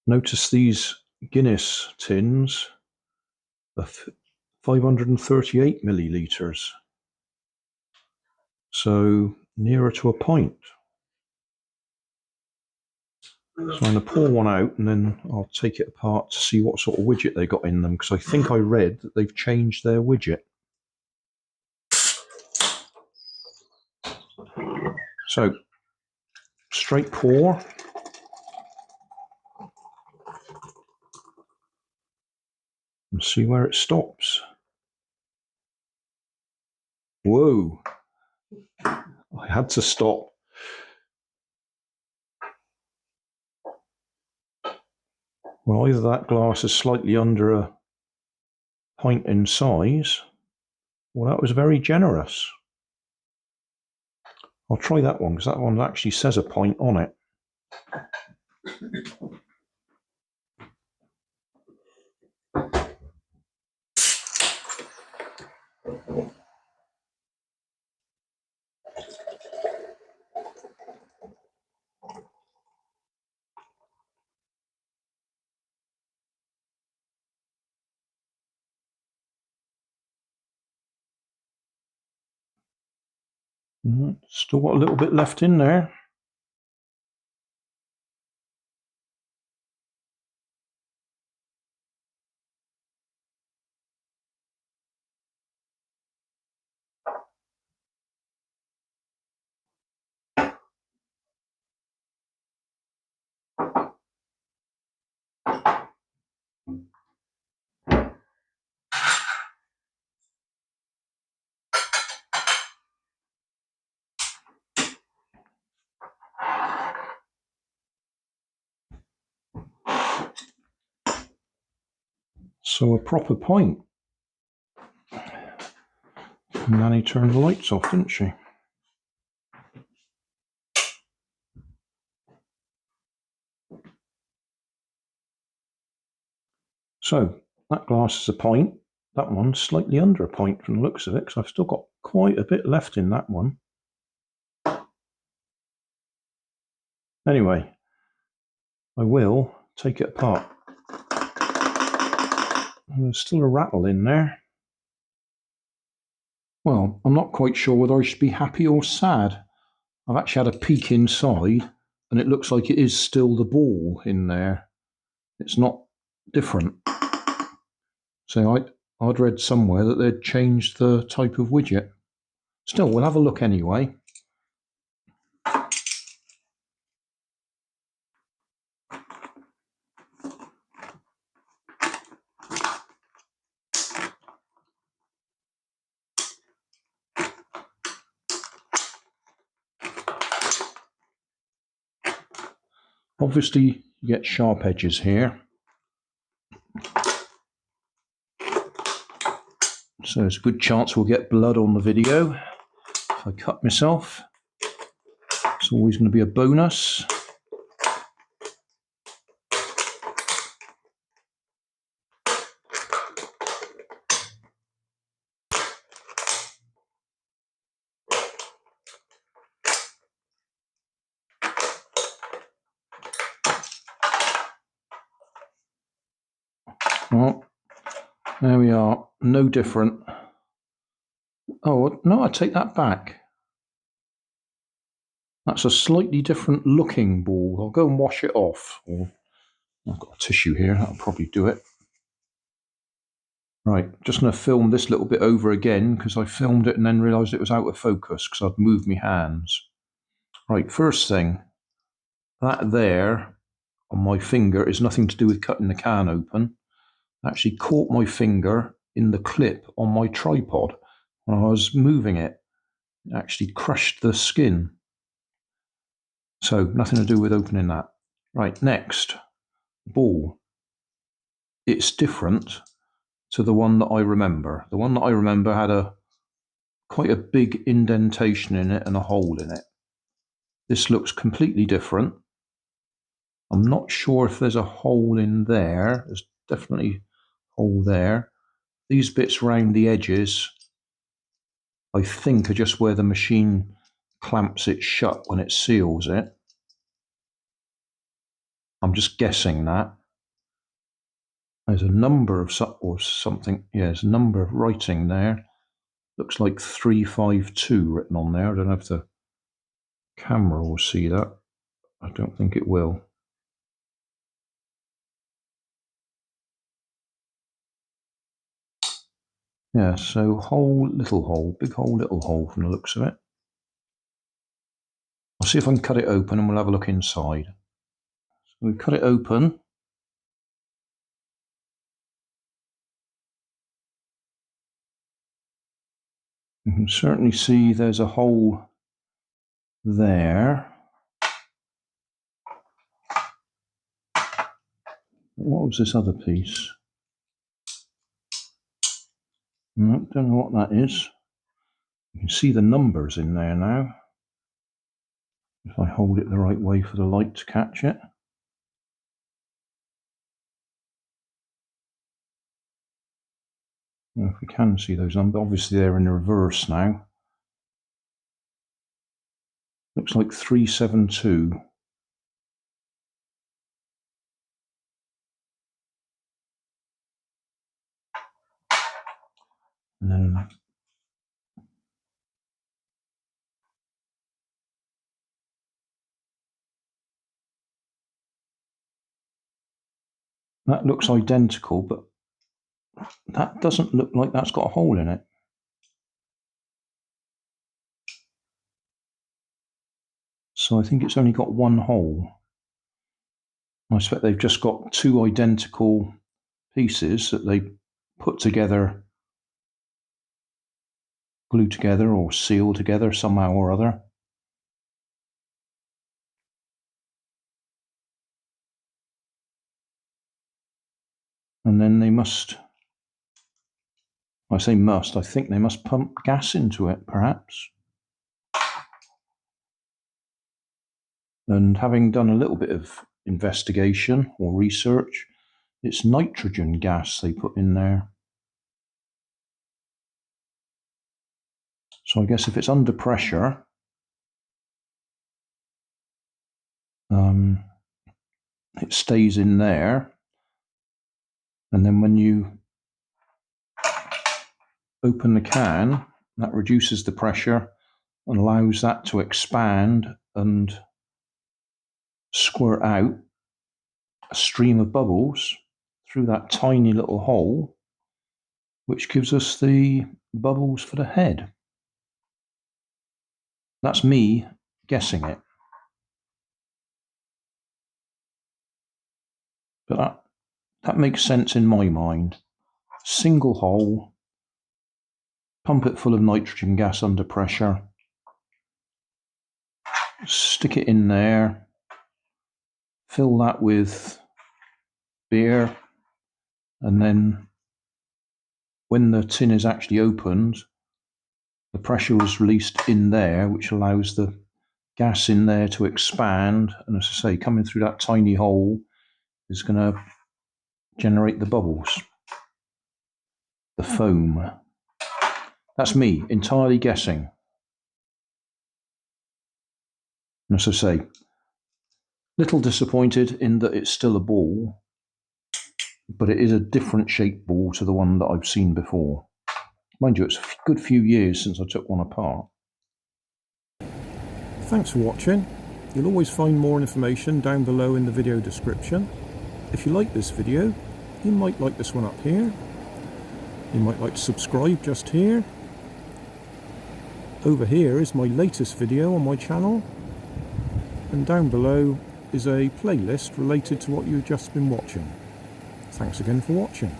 Notice these Guinness tins are 538 millilitres. So nearer to a pint. So I'm going to pour one out and then I'll take it apart to see what sort of widget they got in them, because I think I read that they've changed their widget. So straight pour. And see where it stops. Whoa! I had to stop. Well, either that glass is slightly under a pint in size, or that was very generous. I'll try that one, because that one actually says a pint on it. Still got a little bit left in there. So a proper pint. And Nanny turned the lights off, didn't she? So that glass is a pint. That one's slightly under a pint from the looks of it, because I've still got quite a bit left in that one. Anyway, I will take it apart. There's still a rattle in there. Well, I'm not quite sure whether I should be happy or sad. I've actually had a peek inside, and it looks like it is still the ball in there. It's not different. So I'd read somewhere that they'd changed the type of widget. Still, we'll have a look anyway. Obviously, you get sharp edges here. So there's a good chance we'll get blood on the video if I cut myself. It's always going to be a bonus. Well, there we are, no different. Oh, no, I take that back. That's a slightly different looking ball. I'll go and wash it off. I've got a tissue here, that'll probably do it. Right, just going to film this little bit over again, because I filmed it and then realised it was out of focus because I'd moved my hands. Right, first thing, that there on my finger is nothing to do with cutting the can open. I actually caught my finger in the clip on my tripod when I was moving it. It actually crushed the skin. So nothing to do with opening that. Right, next, ball. It's different to the one that I remember. The one that I remember had quite a big indentation in it and a hole in it. This looks completely different. I'm not sure if there's a hole in there. There's definitely a hole there. These bits round the edges, I think, are just where the machine clamps it shut when it seals it. I'm just guessing that. There's a number of or something. Yeah, there's a number of writing there. Looks like 352 written on there. I don't know if the camera will see that. I don't think it will. Yeah, so hole, little hole, big hole, little hole from the looks of it. I'll see if I can cut it open and we'll have a look inside. So we cut it open. You can certainly see there's a hole there. What was this other piece? No, don't know what that is. You can see the numbers in there now. If I hold it the right way for the light to catch it. Well, if we can see those numbers, obviously they're in reverse now. Looks like 372. And then that looks identical, but that doesn't look like that's got a hole in it. So I think it's only got one hole. I expect they've just got two identical pieces that they put together, glue together or seal together somehow or other. And then they must, I say must, I think they must pump gas into it, perhaps. And having done a little bit of investigation or research, it's nitrogen gas they put in there. So I guess if it's under pressure, it stays in there. And then when you open the can, that reduces the pressure and allows that to expand and squirt out a stream of bubbles through that tiny little hole, which gives us the bubbles for the head. That's me guessing it. But that makes sense in my mind. Single hole, pump it full of nitrogen gas under pressure, stick it in there, fill that with beer, and then when the tin is actually opened, the pressure is released in there, which allows the gas in there to expand, and as I say, coming through that tiny hole is going to generate the bubbles, the foam. That's me entirely guessing. And as I say, little disappointed in that it's still a ball, but it is a different shaped ball to the one that I've seen before. Mind you, it's a good few years since I took one apart. Thanks for watching. You'll always find more information down below in the video description. If you like this video, you might like this one up here. You might like to subscribe just here. Over here is my latest video on my channel. And down below is a playlist related to what you've just been watching. Thanks again for watching.